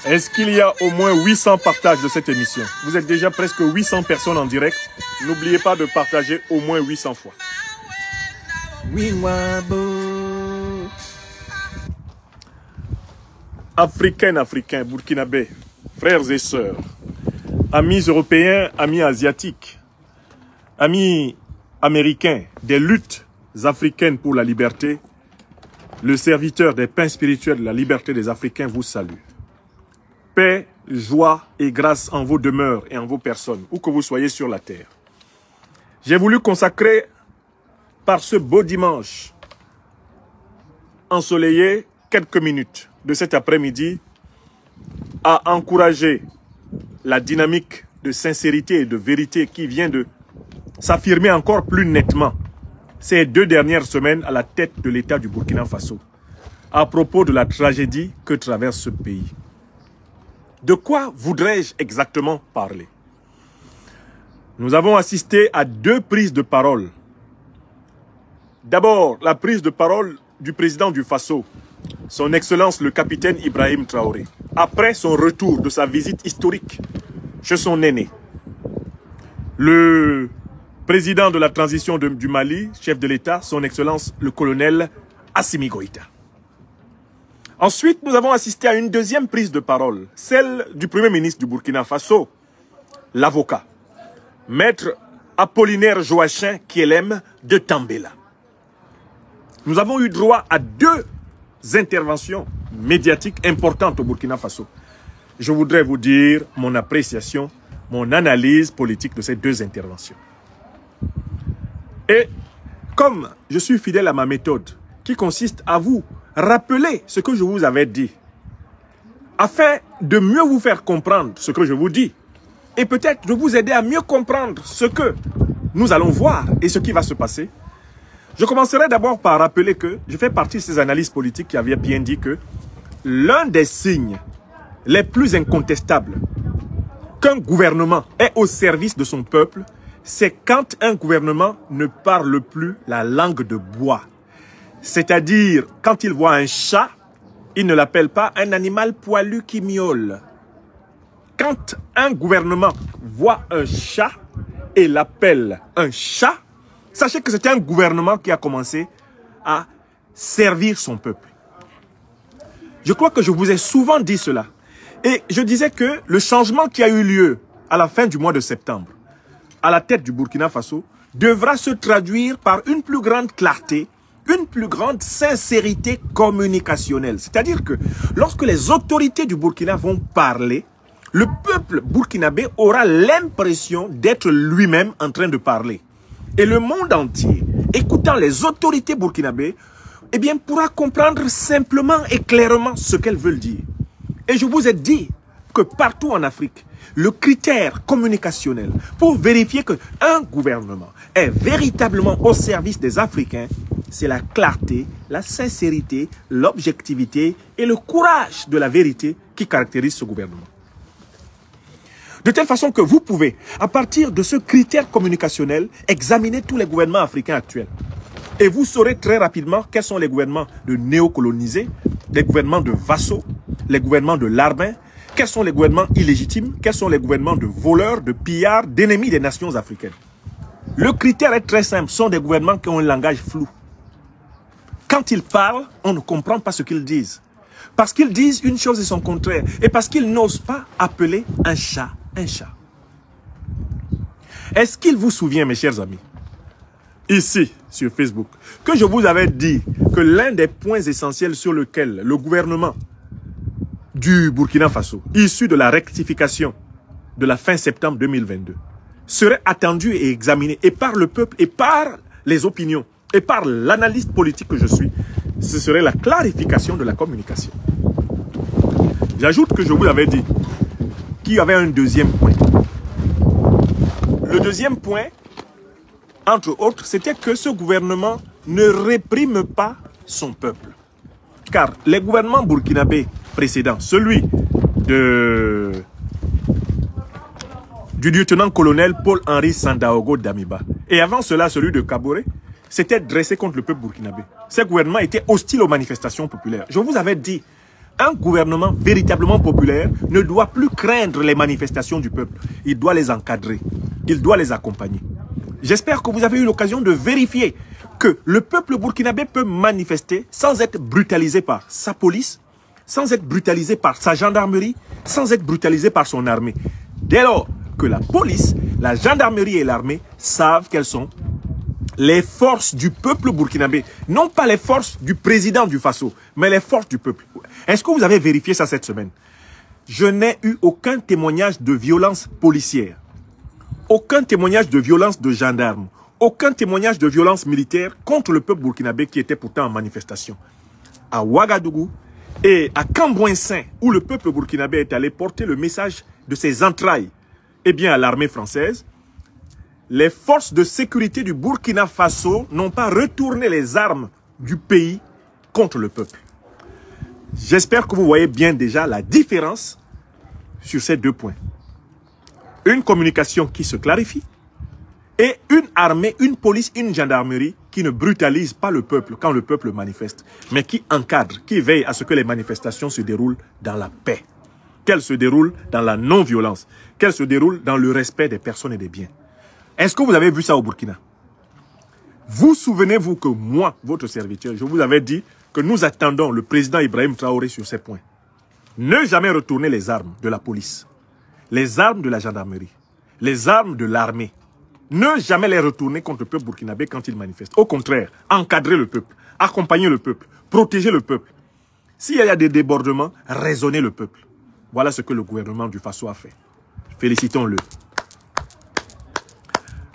Est-ce qu'il y a au moins 800 partages de cette émission? Vous êtes déjà presque 800 personnes en direct. N'oubliez pas de partager au moins 800 fois. Africaines, Africains, Burkinabés, frères et sœurs, amis européens, amis asiatiques, amis américains, des luttes africaines pour la liberté, le serviteur des pains spirituels de la liberté des Africains vous salue. Paix, joie et grâce en vos demeures et en vos personnes, où que vous soyez sur la terre. J'ai voulu consacrer par ce beau dimanche ensoleillé quelques minutes de cet après-midi à encourager la dynamique de sincérité et de vérité qui vient de s'affirmer encore plus nettement ces 2 dernières semaines à la tête de l'État du Burkina Faso à propos de la tragédie que traverse ce pays. De quoi voudrais-je exactement parler? Nous avons assisté à 2 prises de parole. D'abord, la prise de parole du président du Faso, son Excellence le capitaine Ibrahim Traoré, après son retour de sa visite historique chez son aîné. Le président de la transition du Mali, chef de l'État, son Excellence le colonel Assimi Goïta. Ensuite, nous avons assisté à une 2e prise de parole, celle du Premier ministre du Burkina Faso, l'avocat, Maître Apollinaire Joachim Kielem de Tambela. Nous avons eu droit à 2 interventions médiatiques importantes au Burkina Faso. Je voudrais vous dire mon appréciation, mon analyse politique de ces 2 interventions. Et comme je suis fidèle à ma méthode, qui consiste à vous rappeler ce que je vous avais dit, afin de mieux vous faire comprendre ce que je vous dis, et peut-être de vous aider à mieux comprendre ce que nous allons voir et ce qui va se passer, je commencerai d'abord par rappeler que je fais partie de ces analystes politiques qui avaient bien dit que l'un des signes les plus incontestables qu'un gouvernement est au service de son peuple, c'est quand un gouvernement ne parle plus la langue de bois. C'est-à-dire, quand il voit un chat, il ne l'appelle pas un animal poilu qui miaule. Quand un gouvernement voit un chat et l'appelle un chat, sachez que c'est un gouvernement qui a commencé à servir son peuple. Je crois que je vous ai souvent dit cela. Et je disais que le changement qui a eu lieu à la fin du mois de septembre, à la tête du Burkina Faso, devra se traduire par une plus grande clarté, une plus grande sincérité communicationnelle. C'est-à-dire que lorsque les autorités du Burkina vont parler, le peuple burkinabé aura l'impression d'être lui-même en train de parler. Et le monde entier, écoutant les autorités burkinabées, eh bien, pourra comprendre simplement et clairement ce qu'elles veulent dire. Et je vous ai dit que partout en Afrique, le critère communicationnel pour vérifier qu'un gouvernement est véritablement au service des Africains, c'est la clarté, la sincérité, l'objectivité et le courage de la vérité qui caractérisent ce gouvernement. De telle façon que vous pouvez, à partir de ce critère communicationnel, examiner tous les gouvernements africains actuels. Et vous saurez très rapidement quels sont les gouvernements de néocolonisés, les gouvernements de vassaux, les gouvernements de larbins, quels sont les gouvernements illégitimes, quels sont les gouvernements de voleurs, de pillards, d'ennemis des nations africaines. Le critère est très simple, ce sont des gouvernements qui ont un langage flou. Quand ils parlent, on ne comprend pas ce qu'ils disent. Parce qu'ils disent une chose et son contraire. Et parce qu'ils n'osent pas appeler un chat un chat. Est-ce qu'il vous souvient, mes chers amis, ici, sur Facebook, que je vous avais dit que l'un des points essentiels sur lequel le gouvernement du Burkina Faso, issu de la rectification de la fin septembre 2022, serait attendu et examiné, et par le peuple, et par les opinions, et par l'analyste politique que je suis, ce serait la clarification de la communication. J'ajoute que je vous avais dit qu'il y avait un 2e point. Le 2e point, entre autres, c'était que ce gouvernement ne réprime pas son peuple. Car les gouvernements burkinabés précédents, celui du lieutenant-colonel Paul-Henri Sandaogo Damiba, et avant cela celui de Kaboré, s'était dressé contre le peuple burkinabé. Ces gouvernements étaient hostiles aux manifestations populaires. Je vous avais dit Un gouvernement véritablement populaire ne doit plus craindre les manifestations du peuple. Il doit les encadrer. Il doit les accompagner. J'espère que vous avez eu l'occasion de vérifier que le peuple burkinabé peut manifester sans être brutalisé par sa police, sans être brutalisé par sa gendarmerie, sans être brutalisé par son armée. Dès lors que la police, la gendarmerie et l'armée savent quelles sont les forces du peuple burkinabé, non pas les forces du président du Faso, mais les forces du peuple. Est-ce que vous avez vérifié ça cette semaine? Je n'ai eu aucun témoignage de violence policière, aucun témoignage de violence de gendarmes, aucun témoignage de violence militaire contre le peuple burkinabé qui était pourtant en manifestation. À Ouagadougou et à Cambouin-Saint, où le peuple burkinabé est allé porter le message de ses entrailles, eh bien à l'armée française, les forces de sécurité du Burkina Faso n'ont pas retourné les armes du pays contre le peuple. J'espère que vous voyez bien déjà la différence sur ces deux points. Une communication qui se clarifie et une armée, une police, une gendarmerie qui ne brutalise pas le peuple quand le peuple manifeste, mais qui encadre, qui veille à ce que les manifestations se déroulent dans la paix, qu'elles se déroulent dans la non-violence, qu'elles se déroulent dans le respect des personnes et des biens. Est-ce que vous avez vu ça au Burkina? Vous souvenez-vous que moi, votre serviteur, je vous avais dit que nous attendons le président Ibrahim Traoré sur ces points. Ne jamais retourner les armes de la police, les armes de la gendarmerie, les armes de l'armée. Ne jamais les retourner contre le peuple burkinabé quand il manifeste. Au contraire, encadrer le peuple, accompagner le peuple, protéger le peuple. S'il y a des débordements, raisonner le peuple. Voilà ce que le gouvernement du Faso a fait. Félicitons-le.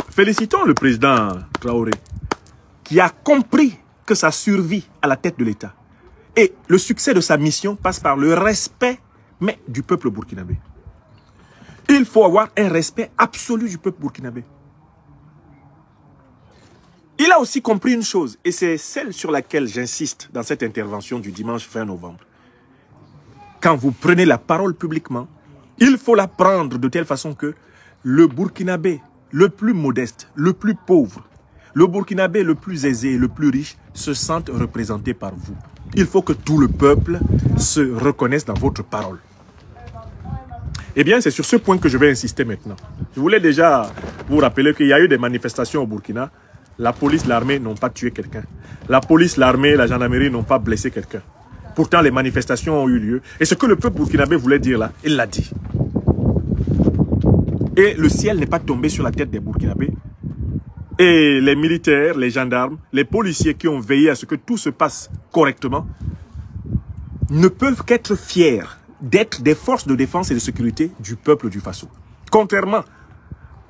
Félicitons le président Traoré, qui a compris que sa survie à la tête de l'État et le succès de sa mission passe par le respect du peuple burkinabé. Il faut avoir un respect absolu du peuple burkinabé. Il a aussi compris une chose, et c'est celle sur laquelle j'insiste dans cette intervention du dimanche 20 novembre. Quand vous prenez la parole publiquement, il faut la prendre de telle façon que le Burkinabé, le plus modeste, le plus pauvre, le Burkinabé le plus aisé et le plus riche se sentent représentés par vous. Il faut que tout le peuple se reconnaisse dans votre parole. Eh bien, c'est sur ce point que je vais insister maintenant. Je voulais déjà vous rappeler qu'il y a eu des manifestations au Burkina. La police, l'armée n'ont pas tué quelqu'un. La police, l'armée, la gendarmerie n'ont pas blessé quelqu'un. Pourtant, les manifestations ont eu lieu. Et ce que le peuple burkinabé voulait dire là, il l'a dit. Et le ciel n'est pas tombé sur la tête des Burkinabés. Et les militaires, les gendarmes, les policiers qui ont veillé à ce que tout se passe correctement ne peuvent qu'être fiers d'être des forces de défense et de sécurité du peuple du Faso. Contrairement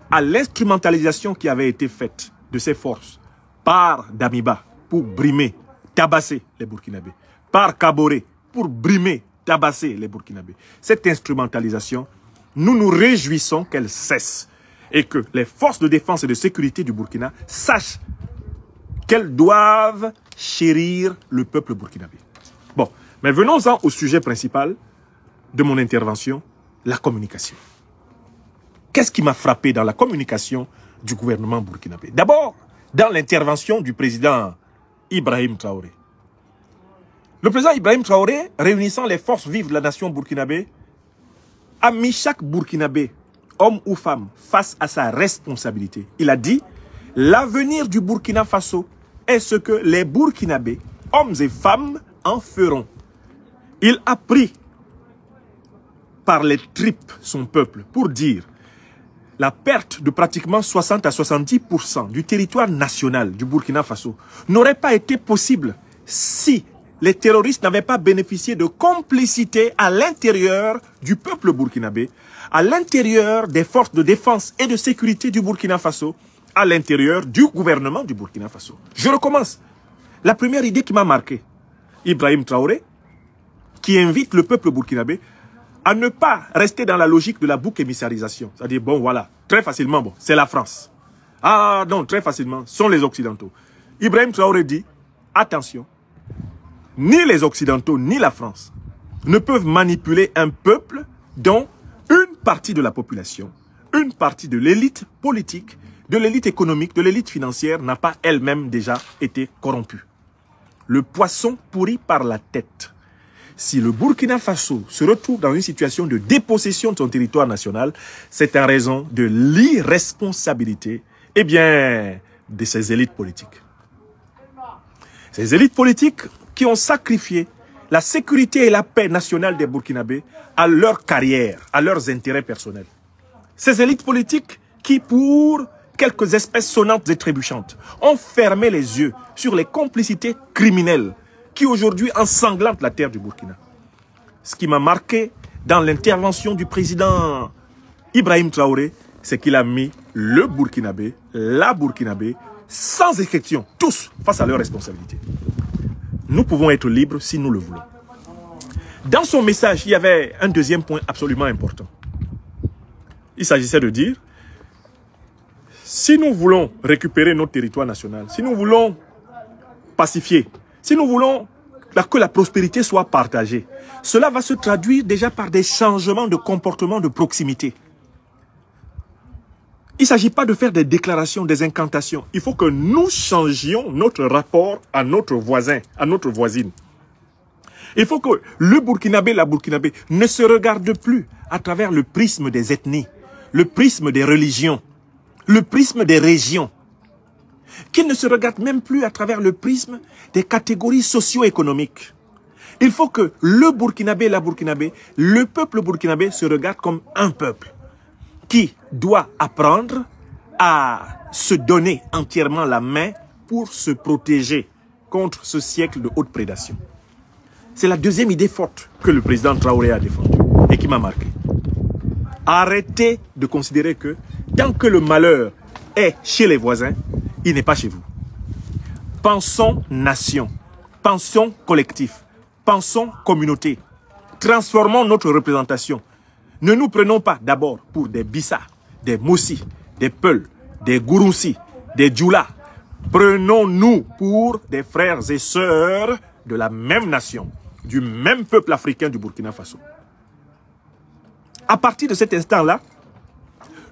à l'instrumentalisation qui avait été faite de ces forces par Damiba pour brimer, tabasser les Burkinabés, par Kaboré pour brimer, tabasser les Burkinabés. Cette instrumentalisation, nous nous réjouissons qu'elle cesse et que les forces de défense et de sécurité du Burkina sachent qu'elles doivent chérir le peuple burkinabé. Bon, mais venons-en au sujet principal de mon intervention, la communication. Qu'est-ce qui m'a frappé dans la communication du gouvernement burkinabé? D'abord, dans l'intervention du président Ibrahim Traoré. Le président Ibrahim Traoré, réunissant les forces vives de la nation burkinabé, a mis chaque Burkinabé, homme ou femme, face à sa responsabilité. Il a dit, l'avenir du Burkina Faso est ce que les Burkinabés, hommes et femmes, en feront. Il a pris par les tripes son peuple pour dire la perte de pratiquement 60 à 70% du territoire national du Burkina Faso n'aurait pas été possible si les terroristes n'avaient pas bénéficié de complicité à l'intérieur du peuple burkinabé, à l'intérieur des forces de défense et de sécurité du Burkina Faso, à l'intérieur du gouvernement du Burkina Faso. Je recommence. La première idée qui m'a marqué, Ibrahim Traoré, qui invite le peuple burkinabé à ne pas rester dans la logique de la bouc émissarisation. C'est-à-dire, bon, voilà, très facilement, bon, c'est la France. Ah non, très facilement, sont les Occidentaux. Ibrahim Traoré dit, attention, ni les Occidentaux, ni la France ne peuvent manipuler un peuple dont une partie de la population, une partie de l'élite politique, de l'élite économique, de l'élite financière n'a pas elle-même déjà été corrompue. Le poisson pourrit par la tête. si le Burkina Faso se retrouve dans une situation de dépossession de son territoire national, c'est en raison de l'irresponsabilité, eh bien, de ses élites politiques. Ces élites politiques qui ont sacrifié la sécurité et la paix nationale des Burkinabés à leur carrière, à leurs intérêts personnels. Ces élites politiques qui, pour quelques espèces sonnantes et trébuchantes, ont fermé les yeux sur les complicités criminelles qui aujourd'hui ensanglantent la terre du Burkina. Ce qui m'a marqué dans l'intervention du président Ibrahim Traoré, c'est qu'il a mis le Burkinabé, la Burkinabé, sans exception, tous face à leurs responsabilités. Nous pouvons être libres si nous le voulons. Dans son message, il y avait un deuxième point absolument important. Il s'agissait de dire, si nous voulons récupérer notre territoire national, si nous voulons pacifier, si nous voulons que la prospérité soit partagée, cela va se traduire déjà par des changements de comportement de proximité. Il ne s'agit pas de faire des déclarations, des incantations. Il faut que nous changions notre rapport à notre voisin, à notre voisine. Il faut que le Burkinabé, la Burkinabé ne se regarde plus à travers le prisme des ethnies, le prisme des religions, le prisme des régions. Qu'il ne se regarde même plus à travers le prisme des catégories socio-économiques. Il faut que le Burkinabé, la Burkinabé, le peuple burkinabé se regarde comme un peuple qui doit apprendre à se donner entièrement la main pour se protéger contre ce siècle de haute prédation. C'est la deuxième idée forte que le président Traoré a défendue et qui m'a marqué. Arrêtez de considérer que tant que le malheur est chez les voisins, il n'est pas chez vous. Pensons nation, pensons collectif, pensons communauté. Transformons notre représentation. Ne nous prenons pas d'abord pour des Bissa, des Moussi, des Peul, des Gouroussi, des Djoula. Prenons-nous pour des frères et sœurs de la même nation, du même peuple africain du Burkina Faso. À partir de cet instant-là,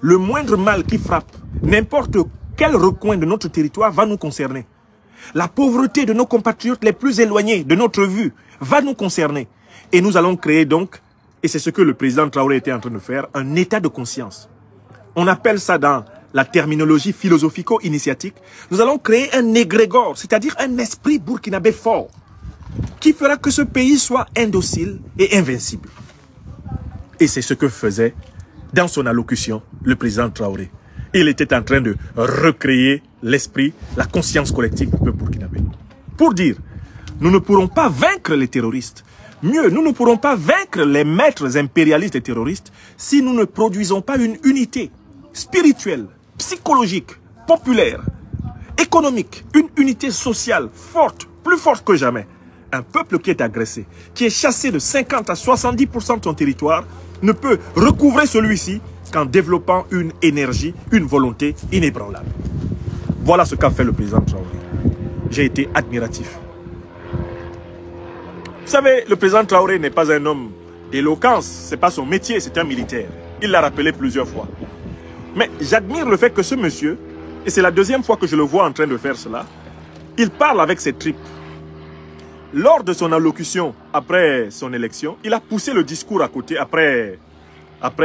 le moindre mal qui frappe n'importe quel recoin de notre territoire va nous concerner. La pauvreté de nos compatriotes les plus éloignés de notre vue va nous concerner. Et nous allons créer donc, et c'est ce que le président Traoré était en train de faire, un état de conscience. On appelle ça dans la terminologie philosophico-initiatique. Nous allons créer un égrégore, c'est-à-dire un esprit burkinabé fort, qui fera que ce pays soit indocile et invincible. Et c'est ce que faisait dans son allocution le président Traoré. Il était en train de recréer l'esprit, la conscience collective du peuple burkinabé. Pour dire, nous ne pourrons pas vaincre les terroristes. Mieux, nous ne pourrons pas vaincre les maîtres impérialistes et terroristes si nous ne produisons pas une unité spirituelle, psychologique, populaire, économique, une unité sociale forte, plus forte que jamais. Un peuple qui est agressé, qui est chassé de 50 à 70% de son territoire, ne peut recouvrer celui-ci qu'en développant une énergie, une volonté inébranlable. Voilà ce qu'a fait le président Traoré. J'ai été admiratif. Vous savez, le président Traoré n'est pas un homme d'éloquence, ce n'est pas son métier, c'est un militaire. Il l'a rappelé plusieurs fois. Mais j'admire le fait que ce monsieur, et c'est la deuxième fois que je le vois en train de faire cela, il parle avec ses tripes. Lors de son allocution, après son élection, il a poussé le discours à côté, après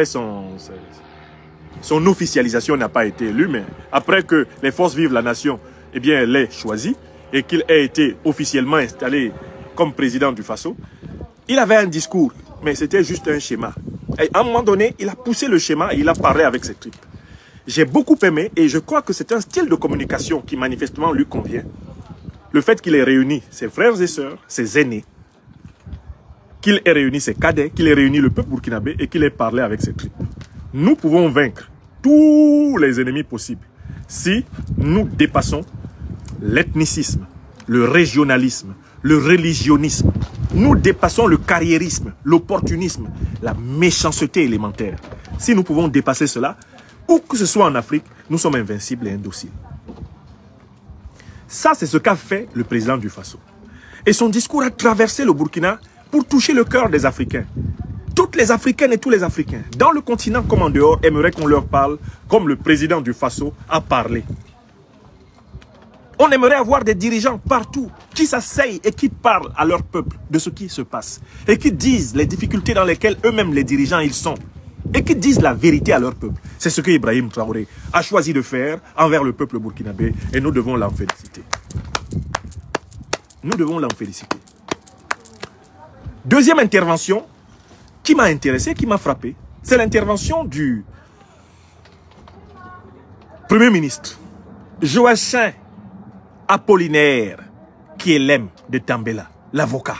son officialisation n'a pas été élue, mais après que les forces vives de la nation, eh bien, l'aient choisi, et qu'il ait été officiellement installé comme président du Faso, il avait un discours, mais c'était juste un schéma. Et à un moment donné, il a poussé le schéma et il a parlé avec ses tripes. J'ai beaucoup aimé et je crois que c'est un style de communication qui manifestement lui convient. Le fait qu'il ait réuni ses frères et sœurs, ses aînés, qu'il ait réuni ses cadets, qu'il ait réuni le peuple burkinabé et qu'il ait parlé avec ses tripes. Nous pouvons vaincre tous les ennemis possibles si nous dépassons l'ethnicisme, le régionalisme, le religionnisme. Nous dépassons le carriérisme, l'opportunisme, la méchanceté élémentaire. Si nous pouvons dépasser cela, où que ce soit en Afrique, nous sommes invincibles et indociles. Ça, c'est ce qu'a fait le président du Faso. Et son discours a traversé le Burkina pour toucher le cœur des Africains. Toutes les Africaines et tous les Africains, dans le continent comme en dehors, aimeraient qu'on leur parle comme le président du Faso a parlé. On aimerait avoir des dirigeants partout qui s'asseyent et qui parlent à leur peuple de ce qui se passe. Et qui disent les difficultés dans lesquelles eux-mêmes les dirigeants ils sont. Et qui disent la vérité à leur peuple. C'est ce que Ibrahim Traoré a choisi de faire envers le peuple burkinabé. Et nous devons l'en féliciter. Nous devons l'en féliciter. Deuxième intervention qui m'a intéressé, qui m'a frappé, c'est l'intervention du Premier ministre Joachim Apollinaire Kielem de Tambela, l'avocat.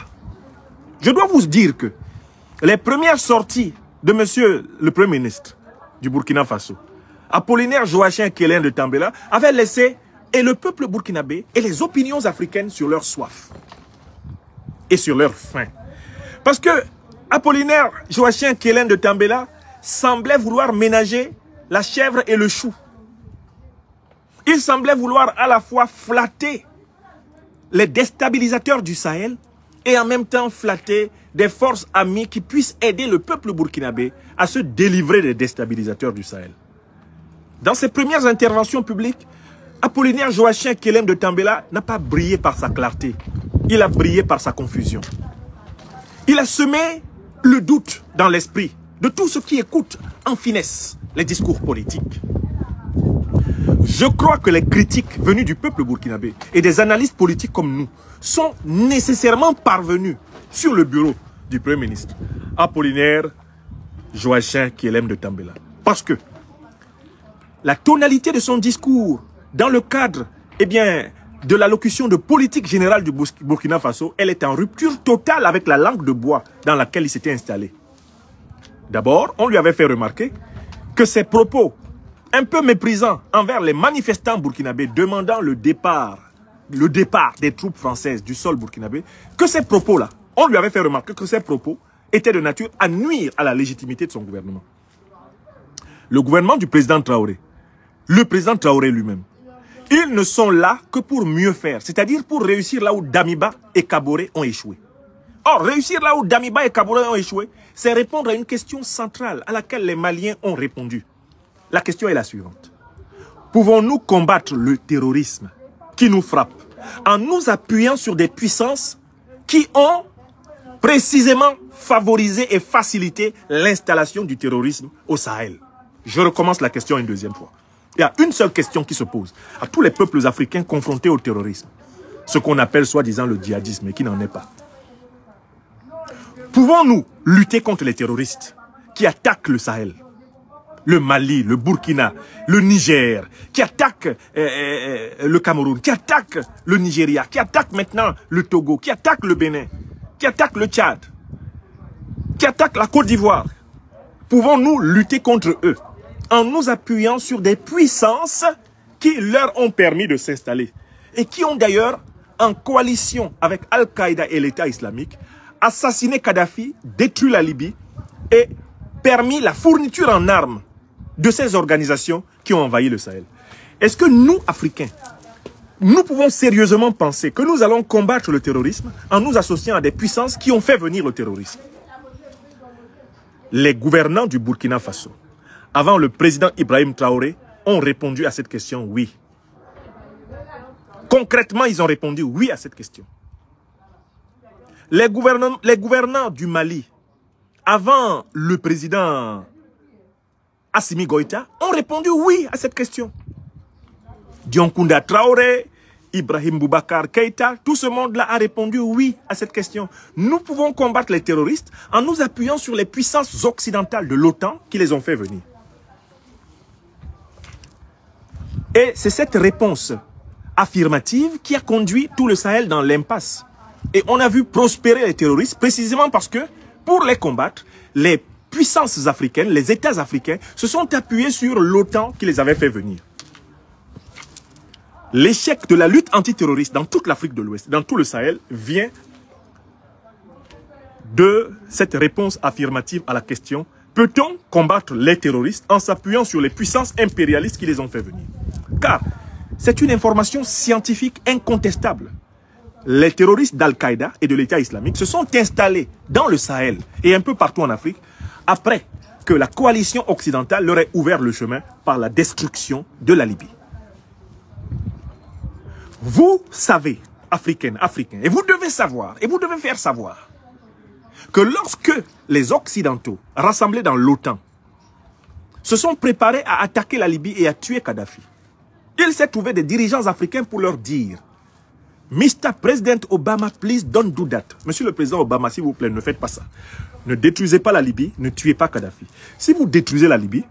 Je dois vous dire que les premières sorties de monsieur le Premier ministre du Burkina Faso, Apollinaire Joachim Kielem de Tambela, avaient laissé et le peuple burkinabé et les opinions africaines sur leur soif et sur leur faim. Parce que Apollinaire Joachim Kielem de Tambela semblait vouloir ménager la chèvre et le chou. Il semblait vouloir à la fois flatter les déstabilisateurs du Sahel et en même temps flatter des forces amies qui puissent aider le peuple burkinabé à se délivrer des déstabilisateurs du Sahel. Dans ses premières interventions publiques, Apollinaire Joachim Kielem de Tambela n'a pas brillé par sa clarté. Il a brillé par sa confusion. Il a semé le doute dans l'esprit de tous ceux qui écoutent en finesse les discours politiques. Je crois que les critiques venues du peuple burkinabé et des analystes politiques comme nous sont nécessairement parvenus sur le bureau du Premier ministre Apollinaire Joachim Kielem de Tambela. Parce que la tonalité de son discours dans le cadre de l'allocution de politique générale du Burkina Faso, elle est en rupture totale avec la langue de bois dans laquelle il s'était installé. D'abord, on lui avait fait remarquer que ses propos un peu méprisant envers les manifestants burkinabés demandant le départ des troupes françaises du sol burkinabé, que ces propos-là, on lui avait fait remarquer que ces propos étaient de nature à nuire à la légitimité de son gouvernement. Le gouvernement du président Traoré, le président Traoré lui-même, ils ne sont là que pour mieux faire, c'est-à-dire pour réussir là où Damiba et Kaboré ont échoué. Or, réussir là où Damiba et Kaboré ont échoué, c'est répondre à une question centrale à laquelle les Maliens ont répondu. La question est la suivante. Pouvons-nous combattre le terrorisme qui nous frappe en nous appuyant sur des puissances qui ont précisément favorisé et facilité l'installation du terrorisme au Sahel? Je recommence la question une deuxième fois. Il y a une seule question qui se pose à tous les peuples africains confrontés au terrorisme. Ce qu'on appelle soi-disant le djihadisme et qui n'en est pas. Pouvons-nous lutter contre les terroristes qui attaquent le Sahel? Le Mali, le Burkina, le Niger, qui attaquent le Cameroun, qui attaquent le Nigeria, qui attaquent maintenant le Togo, qui attaquent le Bénin, qui attaquent le Tchad, qui attaquent la Côte d'Ivoire. Pouvons-nous lutter contre eux en nous appuyant sur des puissances qui leur ont permis de s'installer et qui ont d'ailleurs, en coalition avec Al-Qaïda et l'État islamique, assassiné Kadhafi, détruit la Libye et permis la fourniture en armes de ces organisations qui ont envahi le Sahel. Est-ce que nous, Africains, nous pouvons sérieusement penser que nous allons combattre le terrorisme en nous associant à des puissances qui ont fait venir le terrorisme? Les gouvernants du Burkina Faso, avant le président Ibrahim Traoré, ont répondu à cette question oui. Concrètement, ils ont répondu oui à cette question. Les gouvernants du Mali, avant le président Assimi Goïta, ont répondu oui à cette question. Dioncounda Traoré, Ibrahim Boubacar Keïta, tout ce monde-là a répondu oui à cette question. Nous pouvons combattre les terroristes en nous appuyant sur les puissances occidentales de l'OTAN qui les ont fait venir. Et c'est cette réponse affirmative qui a conduit tout le Sahel dans l'impasse. Et on a vu prospérer les terroristes précisément parce que, pour les combattre, les puissances africaines, les États africains, se sont appuyés sur l'OTAN qui les avait fait venir. L'échec de la lutte antiterroriste dans toute l'Afrique de l'Ouest, dans tout le Sahel, vient de cette réponse affirmative à la question: peut-on combattre les terroristes en s'appuyant sur les puissances impérialistes qui les ont fait venir? Car c'est une information scientifique incontestable. Les terroristes d'Al-Qaïda et de l'État islamique se sont installés dans le Sahel et un peu partout en Afrique après que la coalition occidentale leur ait ouvert le chemin par la destruction de la Libye. Vous savez, Africains, et vous devez savoir, et vous devez faire savoir, que lorsque les Occidentaux, rassemblés dans l'OTAN, se sont préparés à attaquer la Libye et à tuer Kadhafi, il s'est trouvé des dirigeants africains pour leur dire « Mr. President Obama, please don't do that. » Monsieur le Président Obama, s'il vous plaît, ne faites pas ça. Ne détruisez pas la Libye, ne tuez pas Kadhafi. Si vous détruisez la Libye,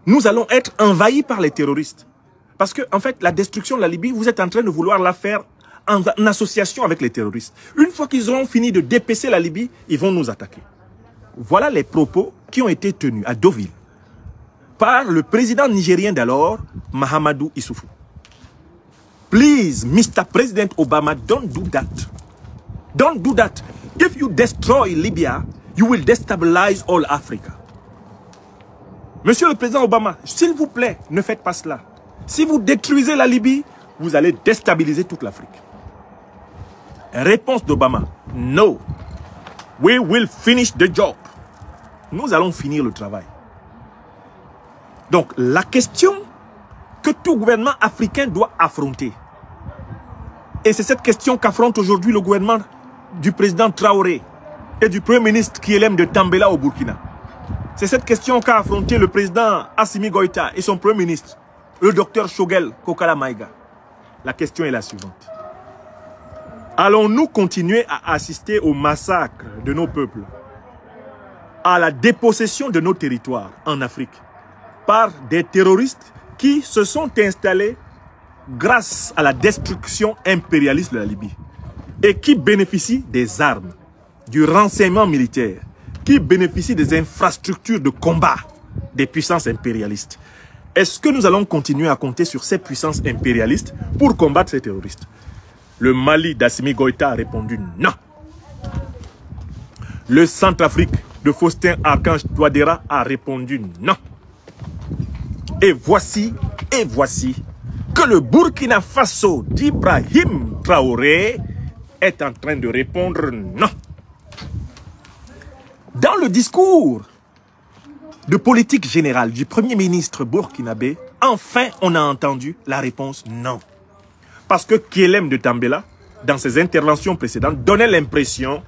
nous allons être envahis par les terroristes. Parce que, en fait, la destruction de la Libye, vous êtes en train de vouloir la faire en association avec les terroristes. Une fois qu'ils auront fini de dépecer la Libye, ils vont nous attaquer. Voilà les propos qui ont été tenus à Deauville par le président nigérien d'alors, Mahamadou Issoufou. Please, Mr. President Obama, don't do that. Don't do that. If you destroy Libya, you will destabilize all Africa. Monsieur le président Obama, s'il vous plaît, ne faites pas cela. Si vous détruisez la Libye, vous allez déstabiliser toute l'Afrique. Réponse d'Obama, no. We will finish the job. Nous allons finir le travail. Donc, la question que tout gouvernement africain doit affronter, et c'est cette question qu'affronte aujourd'hui le gouvernement du président Traoré et du premier ministre Kyelem de Tambela au Burkina. C'est cette question qu'a affronté le président Assimi Goïta et son premier ministre, le docteur Shogel Kokala Maïga. La question est la suivante. Allons-nous continuer à assister au massacre de nos peuples, à la dépossession de nos territoires en Afrique, par des terroristes qui se sont installés grâce à la destruction impérialiste de la Libye et qui bénéficient des armes, du renseignement militaire, qui bénéficient des infrastructures de combat des puissances impérialistes? Est-ce que nous allons continuer à compter sur ces puissances impérialistes pour combattre ces terroristes? Le Mali d'Assimi Goïta a répondu non. Le Centrafrique de Faustin Archange Touadéra a répondu non. Et voici que le Burkina Faso d'Ibrahim Traoré est en train de répondre non. Dans le discours de politique générale du Premier ministre burkinabé, enfin on a entendu la réponse non. Parce que Kyelem de Tambela, dans ses interventions précédentes, donnait l'impression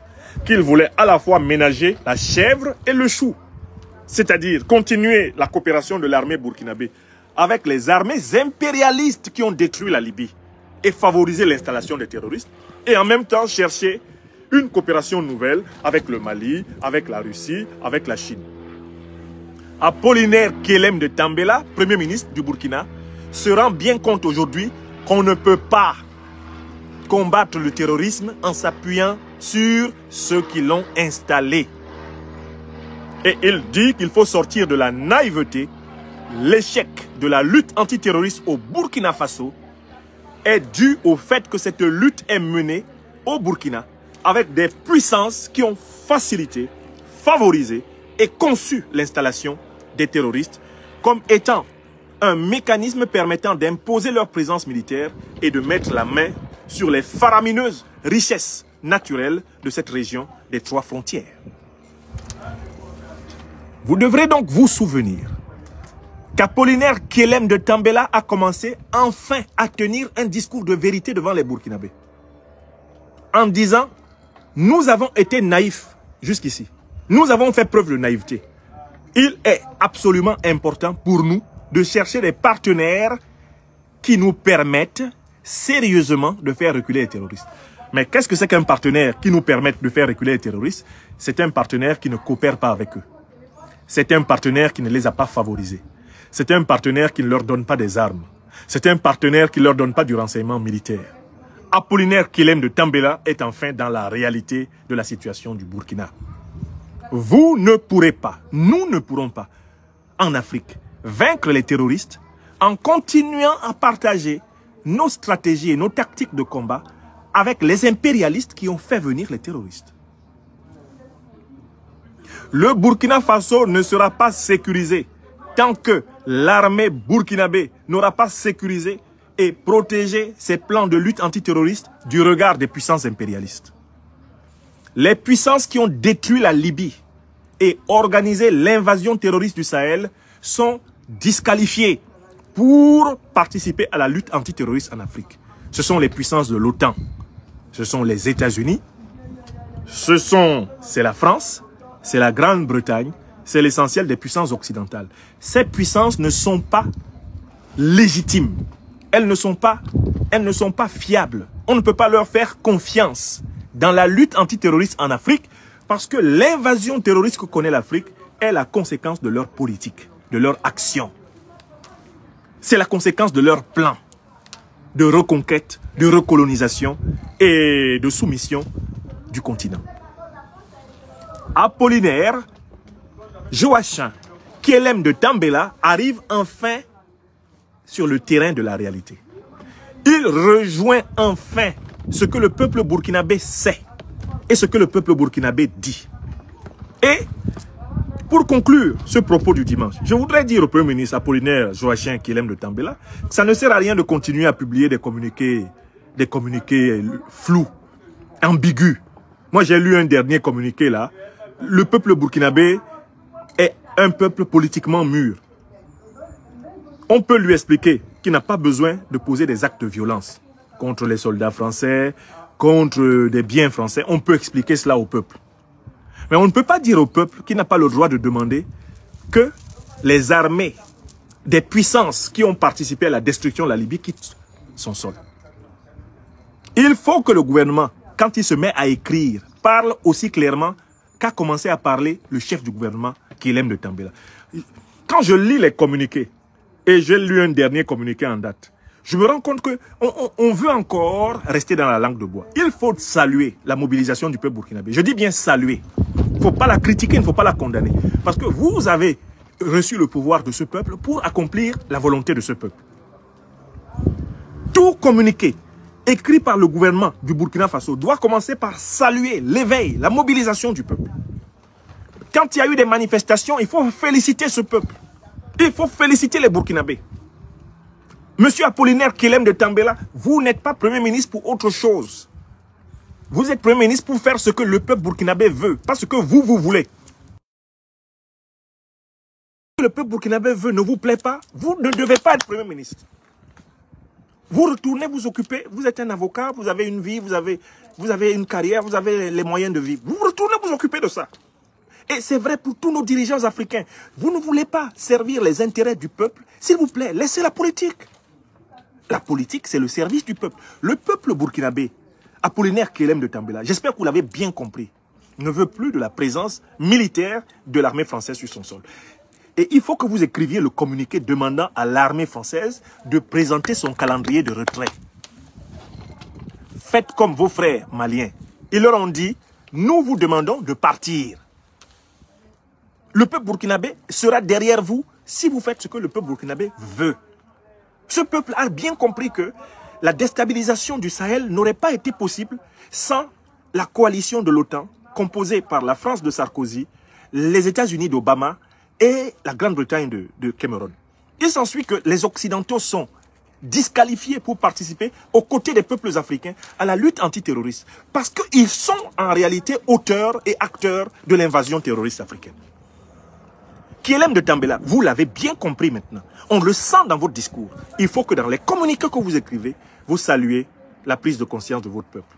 qu'il voulait à la fois ménager la chèvre et le chou. C'est-à-dire continuer la coopération de l'armée burkinabé avec les armées impérialistes qui ont détruit la Libye et favoriser l'installation des terroristes, et en même temps chercher une coopération nouvelle avec le Mali, avec la Russie, avec la Chine. Apollinaire Kyelem de Tambela, Premier ministre du Burkina, se rend bien compte aujourd'hui qu'on ne peut pas combattre le terrorisme en s'appuyant sur ceux qui l'ont installé. Et il dit qu'il faut sortir de la naïveté. L'échec de la lutte antiterroriste au Burkina Faso est dû au fait que cette lutte est menée au Burkina avec des puissances qui ont facilité, favorisé et conçu l'installation des terroristes comme étant un mécanisme permettant d'imposer leur présence militaire et de mettre la main sur les faramineuses richesses naturelles de cette région des trois frontières. Vous devrez donc vous souvenir qu'Apollinaire Kyelem de Tambela a commencé enfin à tenir un discours de vérité devant les Burkinabés. En disant, nous avons été naïfs jusqu'ici. Nous avons fait preuve de naïveté. Il est absolument important pour nous de chercher des partenaires qui nous permettent sérieusement de faire reculer les terroristes. Mais qu'est-ce que c'est qu'un partenaire qui nous permette de faire reculer les terroristes? C'est un partenaire qui ne coopère pas avec eux. C'est un partenaire qui ne les a pas favorisés. C'est un partenaire qui ne leur donne pas des armes. C'est un partenaire qui ne leur donne pas du renseignement militaire. Apollinaire Kyelem de Tambela est enfin dans la réalité de la situation du Burkina. Vous ne pourrez pas, nous ne pourrons pas, en Afrique, vaincre les terroristes en continuant à partager nos stratégies et nos tactiques de combat avec les impérialistes qui ont fait venir les terroristes. Le Burkina Faso ne sera pas sécurisé tant que l'armée burkinabé n'aura pas sécurisé et protégé ses plans de lutte antiterroriste du regard des puissances impérialistes. Les puissances qui ont détruit la Libye et organisé l'invasion terroriste du Sahel sont disqualifiées pour participer à la lutte antiterroriste en Afrique. Ce sont les puissances de l'OTAN. Ce sont les États-Unis. C'est la France. C'est la Grande-Bretagne. C'est l'essentiel des puissances occidentales. Ces puissances ne sont pas légitimes. Elles ne sont pas fiables. On ne peut pas leur faire confiance dans la lutte antiterroriste en Afrique parce que l'invasion terroriste que connaît l'Afrique est la conséquence de leur politique, de leur action. C'est la conséquence de leur plan de reconquête, de recolonisation et de soumission du continent. Apollinaire Joachim Kielem de Tambela arrive enfin sur le terrain de la réalité. Il rejoint enfin ce que le peuple burkinabé sait et ce que le peuple burkinabé dit. Et pour conclure ce propos du dimanche, je voudrais dire au Premier ministre Apollinaire Joachim Kielem de Tambela que ça ne sert à rien de continuer à publier des communiqués flous, ambigus. Moi, j'ai lu un dernier communiqué là. Le peuple burkinabé est un peuple politiquement mûr. On peut lui expliquer qu'il n'a pas besoin de poser des actes de violence contre les soldats français, contre des biens français. On peut expliquer cela au peuple. Mais on ne peut pas dire au peuple qu'il n'a pas le droit de demander que les armées des puissances qui ont participé à la destruction de la Libye quittent son sol. Il faut que le gouvernement, quand il se met à écrire, parle aussi clairement qu'a commencé à parler le chef du gouvernement, Kielem de Tambela. Quand je lis les communiqués, et j'ai lu un dernier communiqué en date, je me rends compte qu'on veut encore rester dans la langue de bois. Il faut saluer la mobilisation du peuple burkinabé. Je dis bien saluer. Il ne faut pas la critiquer, il ne faut pas la condamner. Parce que vous avez reçu le pouvoir de ce peuple pour accomplir la volonté de ce peuple. Tout communiqué écrit par le gouvernement du Burkina Faso doit commencer par saluer l'éveil, la mobilisation du peuple. Quand il y a eu des manifestations, il faut féliciter ce peuple. Il faut féliciter les Burkinabés. Monsieur Apollinaire Kielem de Tambela, vous n'êtes pas Premier ministre pour autre chose. Vous êtes Premier ministre pour faire ce que le peuple burkinabé veut, pas ce que vous voulez. Si le peuple burkinabé veut ne vous plaît pas, vous ne devez pas être Premier ministre. Vous retournez vous occuper, vous êtes un avocat, vous avez une vie, vous avez une carrière, vous avez les moyens de vivre. Vous retournez vous occuper de ça. Et c'est vrai pour tous nos dirigeants africains. Vous ne voulez pas servir les intérêts du peuple. S'il vous plaît, laissez la politique. La politique, c'est le service du peuple. Le peuple burkinabé, Apollinaire Kielem de Tambela, j'espère que vous l'avez bien compris, ne veut plus de la présence militaire de l'armée française sur son sol. Et il faut que vous écriviez le communiqué demandant à l'armée française de présenter son calendrier de retrait. Faites comme vos frères maliens. Ils leur ont dit, nous vous demandons de partir. Le peuple burkinabé sera derrière vous si vous faites ce que le peuple burkinabé veut. Ce peuple a bien compris que la déstabilisation du Sahel n'aurait pas été possible sans la coalition de l'OTAN, composée par la France de Sarkozy, les États-Unis d'Obama et la Grande-Bretagne de Cameron. Il s'ensuit que les Occidentaux sont disqualifiés pour participer aux côtés des peuples africains à la lutte antiterroriste. Parce qu'ils sont en réalité auteurs et acteurs de l'invasion terroriste africaine. Kielem de Tambela, vous l'avez bien compris maintenant. On le sent dans votre discours. Il faut que dans les communiqués que vous écrivez, vous saluez la prise de conscience de votre peuple.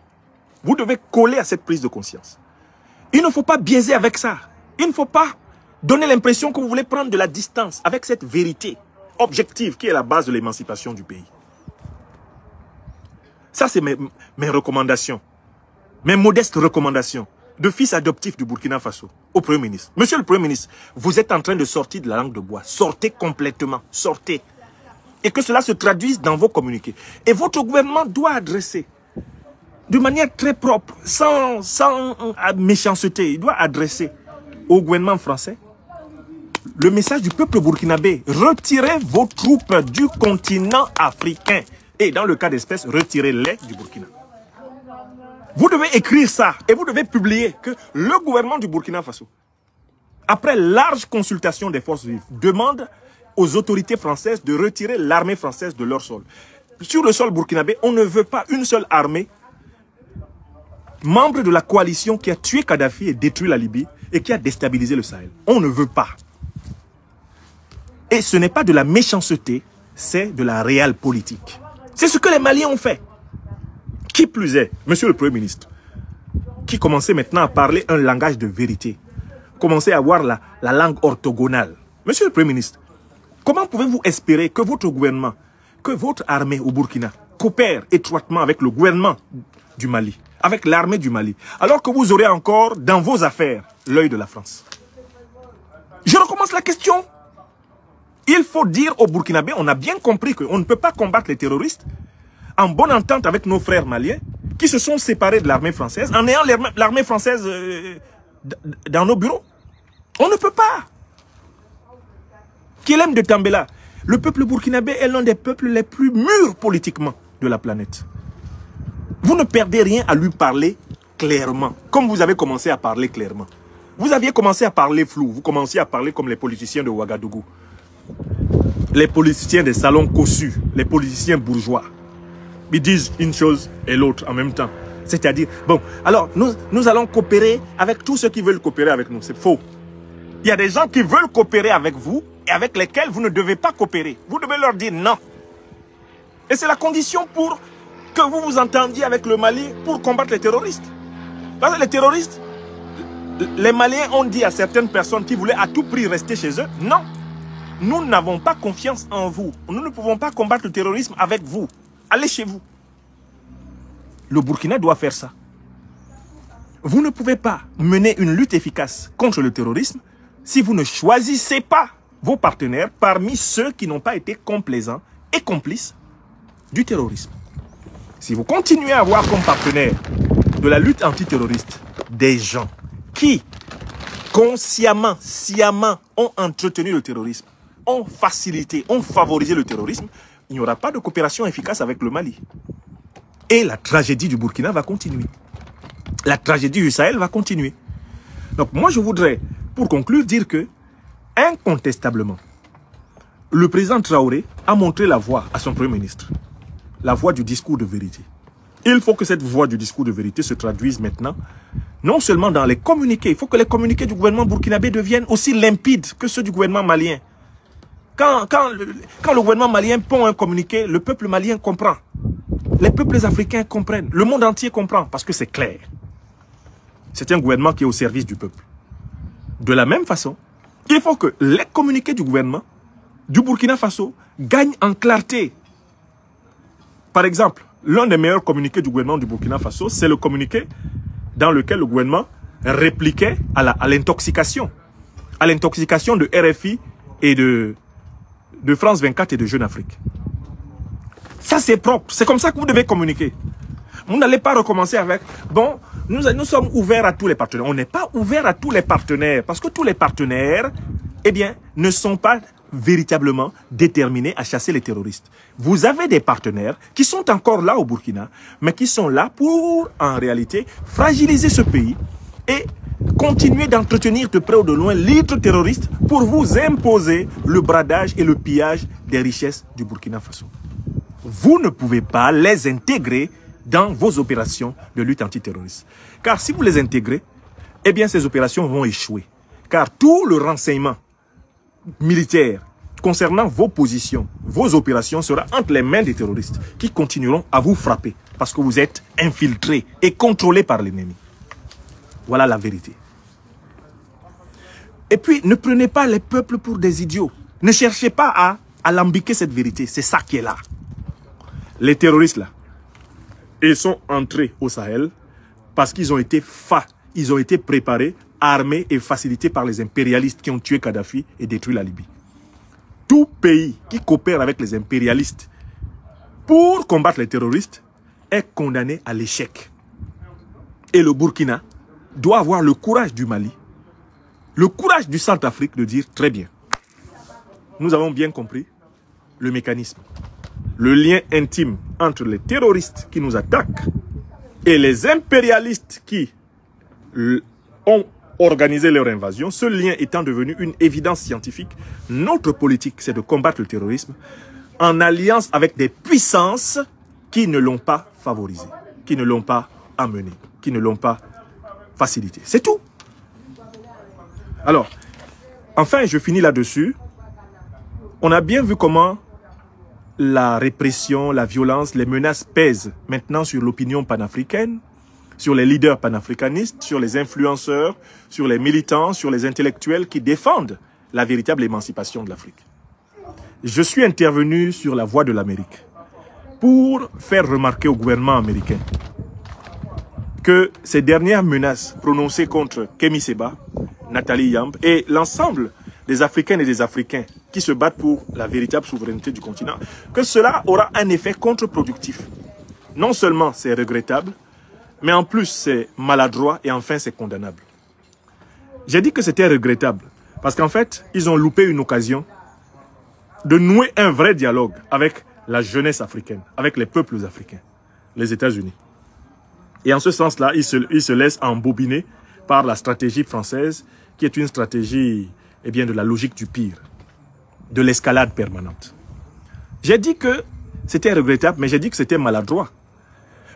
Vous devez coller à cette prise de conscience. Il ne faut pas biaiser avec ça. Il ne faut pas donner l'impression que vous voulez prendre de la distance avec cette vérité objective qui est la base de l'émancipation du pays. Ça, c'est mes recommandations. Mes modestes recommandations de fils adoptif du Burkina Faso au Premier ministre. Monsieur le Premier ministre, vous êtes en train de sortir de la langue de bois. Sortez complètement. Sortez. Et que cela se traduise dans vos communiqués. Et votre gouvernement doit adresser de manière très propre, sans méchanceté, il doit adresser au gouvernement français le message du peuple burkinabé. Retirez vos troupes du continent africain. Et dans le cas d'espèce, retirez-les du Burkina. Vous devez écrire ça et vous devez publier que le gouvernement du Burkina Faso, après large consultation des forces vives, demande aux autorités françaises de retirer l'armée française de leur sol. Sur le sol burkinabé, on ne veut pas une seule armée membre de la coalition qui a tué Kadhafi et détruit la Libye et qui a déstabilisé le Sahel. On ne veut pas. Et ce n'est pas de la méchanceté, c'est de la réelle politique. C'est ce que les Maliens ont fait. Qui plus est, monsieur le Premier ministre, qui commençait maintenant à parler un langage de vérité, commençait à avoir la langue orthogonale. Monsieur le Premier ministre, comment pouvez-vous espérer que votre gouvernement, que votre armée au Burkina coopère étroitement avec le gouvernement du Mali, avec l'armée du Mali, alors que vous aurez encore dans vos affaires l'œil de la France? Je recommence la question. Il faut dire aux Burkinabés, on a bien compris qu'on ne peut pas combattre les terroristes en bonne entente avec nos frères maliens qui se sont séparés de l'armée française en ayant l'armée française dans nos bureaux. On ne peut pas. Kilem de Tambela, le peuple burkinabé est l'un des peuples les plus mûrs politiquement de la planète. Vous ne perdez rien à lui parler clairement, comme vous avez commencé à parler clairement. Vous aviez commencé à parler flou, vous commenciez à parler comme les politiciens de Ouagadougou. Les politiciens des salons cossus, les politiciens bourgeois. Ils disent une chose et l'autre en même temps. C'est-à-dire, bon, alors nous allons coopérer avec tous ceux qui veulent coopérer avec nous. C'est faux. Il y a des gens qui veulent coopérer avec vous et avec lesquels vous ne devez pas coopérer. Vous devez leur dire non. Et c'est la condition pour que vous vous entendiez avec le Mali pour combattre les terroristes. Parce que les terroristes, les Maliens ont dit à certaines personnes qui voulaient à tout prix rester chez eux, non, nous n'avons pas confiance en vous. Nous ne pouvons pas combattre le terrorisme avec vous. Allez chez vous. Le Burkina doit faire ça. Vous ne pouvez pas mener une lutte efficace contre le terrorisme si vous ne choisissez pas vos partenaires parmi ceux qui n'ont pas été complaisants et complices du terrorisme. Si vous continuez à avoir comme partenaire de la lutte antiterroriste des gens qui, consciemment, sciemment, ont entretenu le terrorisme, ont facilité, ont favorisé le terrorisme, il n'y aura pas de coopération efficace avec le Mali. Et la tragédie du Burkina va continuer. La tragédie du Sahel va continuer. Donc moi je voudrais, pour conclure, dire que, incontestablement, le président Traoré a montré la voie à son Premier ministre. La voie du discours de vérité. Il faut que cette voie du discours de vérité se traduise maintenant, non seulement dans les communiqués, il faut que les communiqués du gouvernement burkinabé deviennent aussi limpides que ceux du gouvernement malien. Quand le gouvernement malien pond un communiqué, le peuple malien comprend. Les peuples africains comprennent. Le monde entier comprend parce que c'est clair. C'est un gouvernement qui est au service du peuple. De la même façon, il faut que les communiqués du gouvernement du Burkina Faso gagnent en clarté. Par exemple, l'un des meilleurs communiqués du gouvernement du Burkina Faso, c'est le communiqué dans lequel le gouvernement répliquait à l'intoxication. À l'intoxication de RFI et de France 24 et de Jeune Afrique. Ça, c'est propre. C'est comme ça que vous devez communiquer. Vous n'allez pas recommencer avec... Bon, nous sommes ouverts à tous les partenaires. On n'est pas ouvert à tous les partenaires. Parce que tous les partenaires, eh bien, ne sont pas véritablement déterminés à chasser les terroristes. Vous avez des partenaires qui sont encore là au Burkina, mais qui sont là pour, en réalité, fragiliser ce pays et continuer d'entretenir de près ou de loin l'hydre terroriste pour vous imposer le bradage et le pillage des richesses du Burkina Faso. Vous ne pouvez pas les intégrer dans vos opérations de lutte antiterroriste. Car si vous les intégrez, eh bien ces opérations vont échouer. Car tout le renseignement militaire concernant vos positions, vos opérations sera entre les mains des terroristes qui continueront à vous frapper parce que vous êtes infiltrés et contrôlés par l'ennemi. Voilà la vérité. Et puis, ne prenez pas les peuples pour des idiots. Ne cherchez pas à alambiquer cette vérité. C'est ça qui est là. Les terroristes, là, ils sont entrés au Sahel parce qu'ils ont été ils ont été préparés, armés et facilités par les impérialistes qui ont tué Kadhafi et détruit la Libye. Tout pays qui coopère avec les impérialistes pour combattre les terroristes est condamné à l'échec. Et le Burkina doit avoir le courage du Mali, le courage du Centrafrique de dire très bien. Nous avons bien compris le mécanisme, le lien intime entre les terroristes qui nous attaquent et les impérialistes qui ont organisé leur invasion. Ce lien étant devenu une évidence scientifique, notre politique, c'est de combattre le terrorisme en alliance avec des puissances qui ne l'ont pas favorisé, qui ne l'ont pas amené, qui ne l'ont pas facilité. C'est tout. Alors, enfin, je finis là-dessus. On a bien vu comment la répression, la violence, les menaces pèsent maintenant sur l'opinion panafricaine, sur les leaders panafricanistes, sur les influenceurs, sur les militants, sur les intellectuels qui défendent la véritable émancipation de l'Afrique. Je suis intervenu sur la voie de l'Amérique pour faire remarquer au gouvernement américain que ces dernières menaces prononcées contre Kémy Séba, Nathalie Yamb et l'ensemble des Africaines et des Africains qui se battent pour la véritable souveraineté du continent, que cela aura un effet contre-productif. Non seulement c'est regrettable, mais en plus c'est maladroit et enfin c'est condamnable. J'ai dit que c'était regrettable parce qu'en fait, ils ont loupé une occasion de nouer un vrai dialogue avec la jeunesse africaine, avec les peuples africains, les États-Unis. Et en ce sens-là, ils se laissent embobiner par la stratégie française, qui est une stratégie de la logique du pire, de l'escalade permanente. J'ai dit que c'était regrettable, mais j'ai dit que c'était maladroit.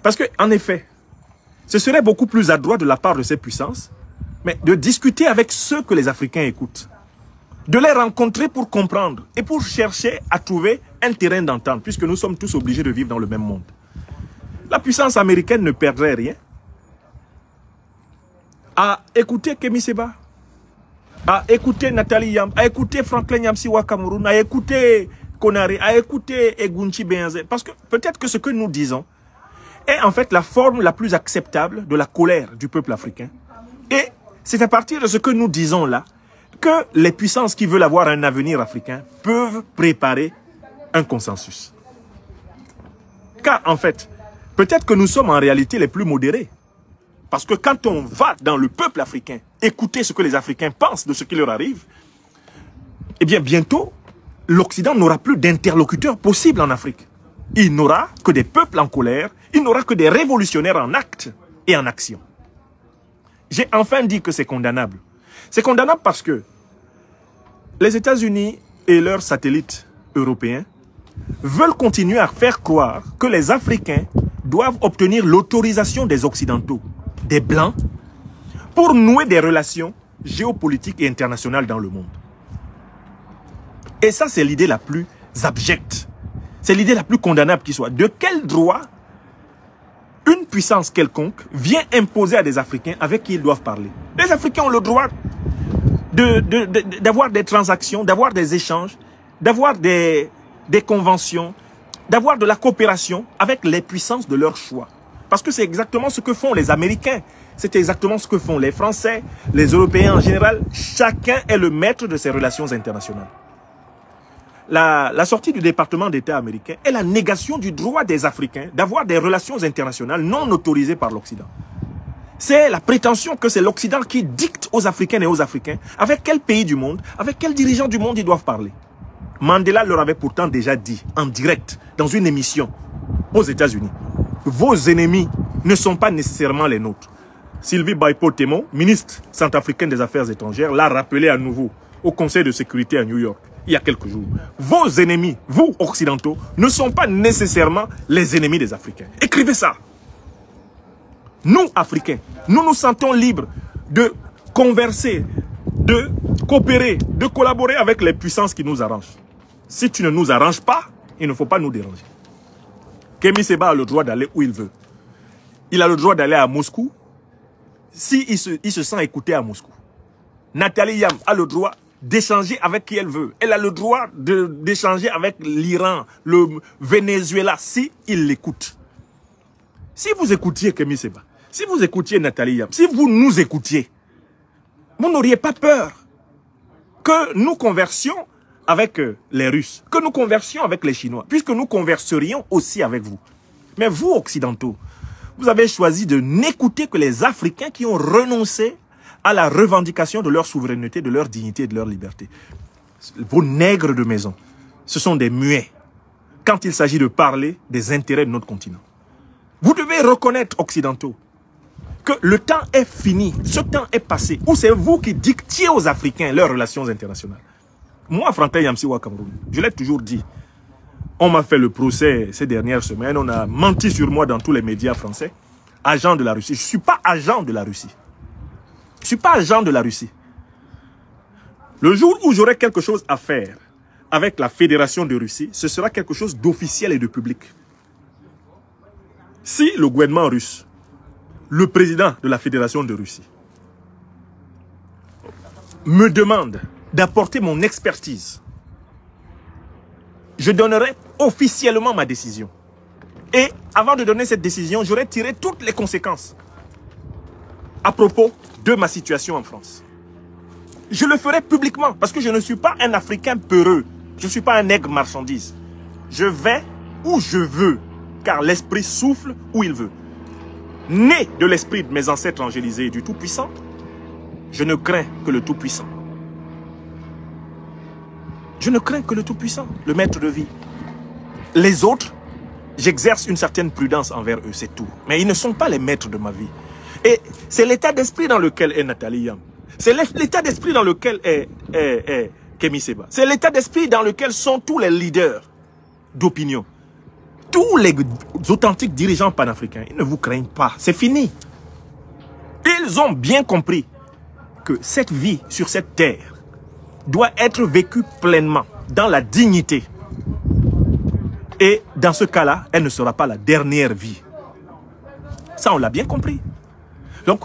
Parce qu'en effet, ce serait beaucoup plus adroit de la part de ces puissances, mais de discuter avec ceux que les Africains écoutent, de les rencontrer pour comprendre et pour chercher à trouver un terrain d'entente, puisque nous sommes tous obligés de vivre dans le même monde. La puissance américaine ne perdrait rien à écouter Kémy Séba, à écouter Nathalie Yamb, à écouter Franklin Nyamsiwa Cameroun, à écouter Konaré, à écouter Egunchi Benze. Parce que peut-être que ce que nous disons est en fait la forme la plus acceptable de la colère du peuple africain. Et c'est à partir de ce que nous disons là que les puissances qui veulent avoir un avenir africain peuvent préparer un consensus. Car en fait, peut-être que nous sommes en réalité les plus modérés. Parce que quand on va dans le peuple africain, écouter ce que les Africains pensent de ce qui leur arrive, eh bien bientôt, l'Occident n'aura plus d'interlocuteurs possibles en Afrique. Il n'aura que des peuples en colère, il n'aura que des révolutionnaires en acte et en action. J'ai enfin dit que c'est condamnable. C'est condamnable parce que les États-Unis et leurs satellites européens veulent continuer à faire croire que les Africains doivent obtenir l'autorisation des Occidentaux, des Blancs, pour nouer des relations géopolitiques et internationales dans le monde. Et ça, c'est l'idée la plus abjecte. C'est l'idée la plus condamnable qui soit. De quel droit une puissance quelconque vient imposer à des Africains avec qui ils doivent parler? Les Africains ont le droit d'avoir des transactions, d'avoir des échanges, d'avoir des conventions, d'avoir de la coopération avec les puissances de leur choix. Parce que c'est exactement ce que font les Américains. C'est exactement ce que font les Français, les Européens en général. Chacun est le maître de ses relations internationales. La sortie du département d'État américain est la négation du droit des Africains d'avoir des relations internationales non autorisées par l'Occident. C'est la prétention que c'est l'Occident qui dicte aux Africaines et aux Africains avec quel pays du monde, avec quel dirigeant du monde ils doivent parler. Mandela leur avait pourtant déjà dit, en direct, dans une émission aux États-Unis, vos ennemis ne sont pas nécessairement les nôtres. Sylvie Baipo-Témo, ministre centrafricaine des Affaires étrangères, l'a rappelé à nouveau au Conseil de sécurité à New York, il y a quelques jours. Vos ennemis, vous, occidentaux, ne sont pas nécessairement les ennemis des Africains. Écrivez ça. Nous, Africains, nous nous sentons libres de converser, de coopérer, de collaborer avec les puissances qui nous arrangent. Si tu ne nous arranges pas, il ne faut pas nous déranger. Kémy Séba a le droit d'aller où il veut. Il a le droit d'aller à Moscou s'il se sent écouté à Moscou. Nathalie Yamb a le droit d'échanger avec qui elle veut. Elle a le droit d'échanger avec l'Iran, le Venezuela, si il l'écoute. Si vous écoutiez Kémy Séba, si vous écoutiez Nathalie Yamb, si vous nous écoutiez, vous n'auriez pas peur que nous conversions avec les Russes, que nous conversions avec les Chinois, puisque nous converserions aussi avec vous. Mais vous, Occidentaux, vous avez choisi de n'écouter que les Africains qui ont renoncé à la revendication de leur souveraineté, de leur dignité et de leur liberté. Vos nègres de maison, ce sont des muets quand il s'agit de parler des intérêts de notre continent. Vous devez reconnaître, Occidentaux, que le temps est fini, ce temps est passé, où c'est vous qui dictiez aux Africains leurs relations internationales. Moi, Franklin Nyamsiwa Cameroun, je l'ai toujours dit, on m'a fait le procès ces dernières semaines, on a menti sur moi dans tous les médias français, agent de la Russie. Je ne suis pas agent de la Russie. Je ne suis pas agent de la Russie. Le jour où j'aurai quelque chose à faire avec la Fédération de Russie, ce sera quelque chose d'officiel et de public. Si le gouvernement russe, le président de la Fédération de Russie, me demande d'apporter mon expertise, je donnerai officiellement ma décision. Et avant de donner cette décision, j'aurai tiré toutes les conséquences à propos de ma situation en France. Je le ferai publiquement parce que je ne suis pas un Africain peureux. Je ne suis pas un nègre marchandise. Je vais où je veux, car l'esprit souffle où il veut. Né de l'esprit de mes ancêtres angélisés et du Tout-Puissant, je ne crains que le Tout-Puissant. Je ne crains que le Tout-Puissant, le maître de vie. Les autres, j'exerce une certaine prudence envers eux, c'est tout. Mais ils ne sont pas les maîtres de ma vie. Et c'est l'état d'esprit dans lequel est Nathalie Yamb. C'est l'état d'esprit dans lequel est Kémi Séba. C'est l'état d'esprit dans lequel sont tous les leaders d'opinion. Tous les authentiques dirigeants panafricains, ils ne vous craignent pas. C'est fini. Ils ont bien compris que cette vie sur cette terre doit être vécue pleinement, dans la dignité. Et dans ce cas-là, elle ne sera pas la dernière vie. Ça, on l'a bien compris. Donc,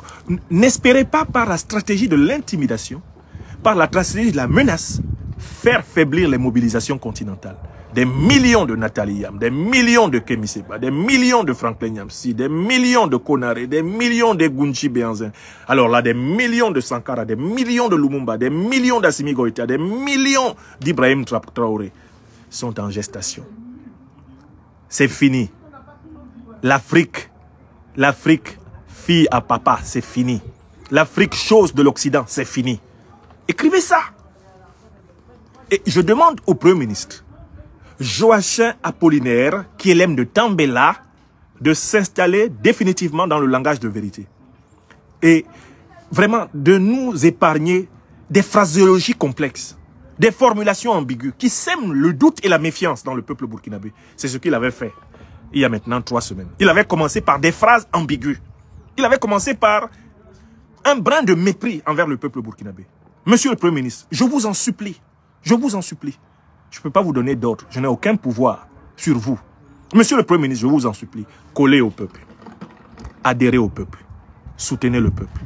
n'espérez pas par la stratégie de l'intimidation, par la stratégie de la menace, faire faiblir les mobilisations continentales. Des millions de Nathalie Yamb, des millions de Kémi Séba, des millions de Franklin Nyamsi, des millions de Konaré, des millions de Gunchi Béanzin. Alors là, des millions de Sankara, des millions de Lumumba, des millions d'Assimi Goïta, des millions d'Ibrahim Traoré sont en gestation. C'est fini. L'Afrique, fille à papa, c'est fini. L'Afrique, chose de l'Occident, c'est fini. Écrivez ça. Et je demande au Premier ministre, Joachim Apollinaire, qui est l'homme de Tambela, de s'installer définitivement dans le langage de vérité. Et vraiment de nous épargner des phraséologies complexes, des formulations ambiguës qui sèment le doute et la méfiance dans le peuple burkinabé. C'est ce qu'il avait fait il y a maintenant 3 semaines. Il avait commencé par des phrases ambiguës. Il avait commencé par un brin de mépris envers le peuple burkinabé. Monsieur le Premier ministre, je vous en supplie, je vous en supplie. Je ne peux pas vous donner d'ordre, je n'ai aucun pouvoir sur vous. Monsieur le Premier ministre, je vous en supplie, collez au peuple, adhérez au peuple, soutenez le peuple.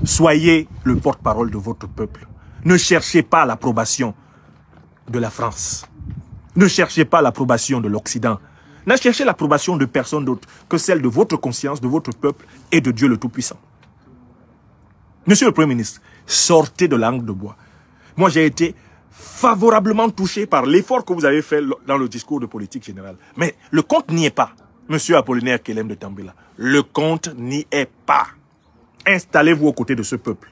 Soyez le porte-parole de votre peuple. Ne cherchez pas l'approbation de la France. Ne cherchez pas l'approbation de l'Occident. Ne cherchez l'approbation de personne d'autre que celle de votre conscience, de votre peuple et de Dieu le Tout-Puissant. Monsieur le Premier ministre, sortez de l'angle de bois. Moi, j'ai été favorablement touché par l'effort que vous avez fait dans le discours de politique générale. Mais le compte n'y est pas, Monsieur Apollinaire Kelem de Tambela. Le compte n'y est pas. Installez-vous aux côtés de ce peuple.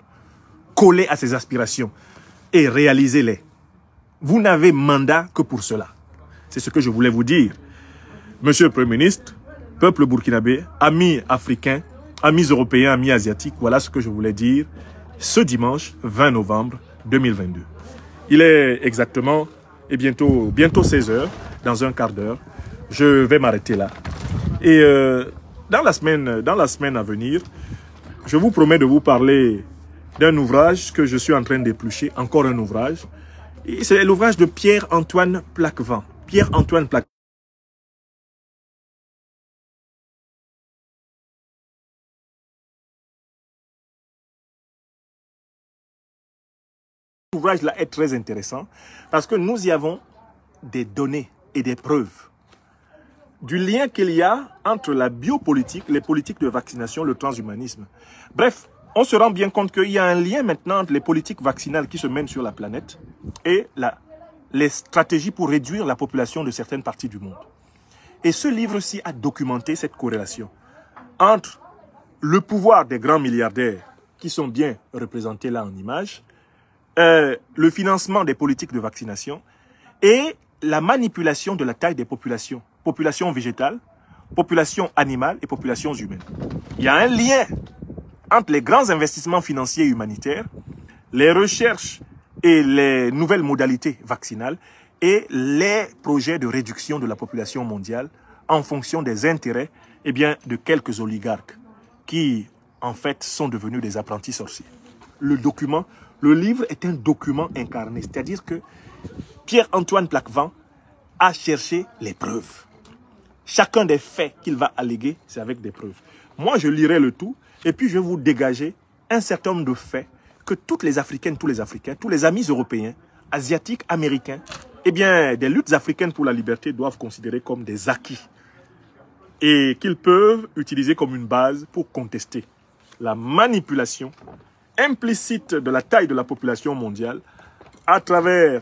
Collez à ses aspirations et réalisez-les. Vous n'avez mandat que pour cela. C'est ce que je voulais vous dire. Monsieur le Premier ministre, peuple burkinabé, amis africains, amis européens, amis asiatiques, voilà ce que je voulais dire ce dimanche 20 novembre 2022. Il est exactement et bientôt 16 h, dans un quart d'heure. Je vais m'arrêter là. Et dans la semaine à venir, je vous promets de vous parler d'un ouvrage que je suis en train d'éplucher, encore un ouvrage. C'est l'ouvrage de Pierre-Antoine Plaquevent. Pierre-Antoine Plaquevent. Cet ouvrage-là est très intéressant parce que nous y avons des données et des preuves du lien qu'il y a entre la biopolitique, les politiques de vaccination, le transhumanisme. Bref, on se rend bien compte qu'il y a un lien maintenant entre les politiques vaccinales qui se mènent sur la planète et les stratégies pour réduire la population de certaines parties du monde. Et ce livre-ci a documenté cette corrélation entre le pouvoir des grands milliardaires qui sont bien représentés là en image, le financement des politiques de vaccination et la manipulation de la taille des populations. Population végétale, population animale et populations humaines. Il y a un lien entre les grands investissements financiers et humanitaires, les recherches et les nouvelles modalités vaccinales et les projets de réduction de la population mondiale en fonction des intérêts de quelques oligarques qui, en fait, sont devenus des apprentis sorciers. Le livre est un document incarné, c'est-à-dire que Pierre-Antoine Plaquevent a cherché les preuves. Chacun des faits qu'il va alléguer, c'est avec des preuves. Moi, je lirai le tout et puis je vais vous dégager un certain nombre de faits que toutes les Africaines, tous les Africains, tous les amis européens, asiatiques, américains, eh bien, des luttes africaines pour la liberté doivent considérer comme des acquis et qu'ils peuvent utiliser comme une base pour contester la manipulation implicite de la taille de la population mondiale à travers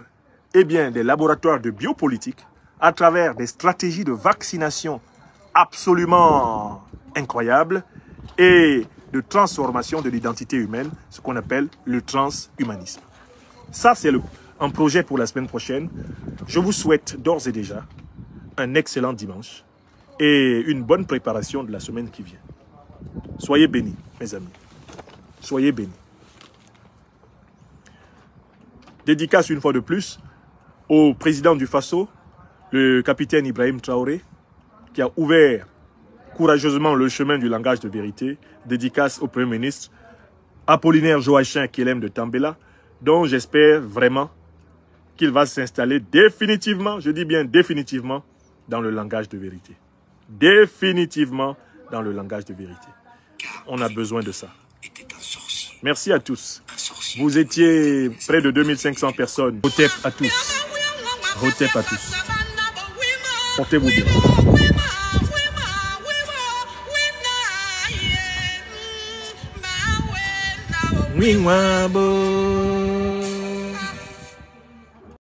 eh bien, des laboratoires de biopolitique, à travers des stratégies de vaccination absolument incroyables et de transformation de l'identité humaine, ce qu'on appelle le transhumanisme. Ça, c'est un projet pour la semaine prochaine. Je vous souhaite d'ores et déjà un excellent dimanche et une bonne préparation de la semaine qui vient. Soyez bénis, mes amis. Soyez bénis. Dédicace une fois de plus au président du Faso, le capitaine Ibrahim Traoré, qui a ouvert courageusement le chemin du langage de vérité. Dédicace au Premier ministre Apollinaire Joachim Kelem de Tambela, dont j'espère vraiment qu'il va s'installer définitivement, je dis bien définitivement, dans le langage de vérité. Définitivement dans le langage de vérité. On a besoin de ça. Merci à tous. Vous étiez près de 2500 personnes. Hotep à tous. Hotep à tous. Portez-vous bien. Oui, moi, beau.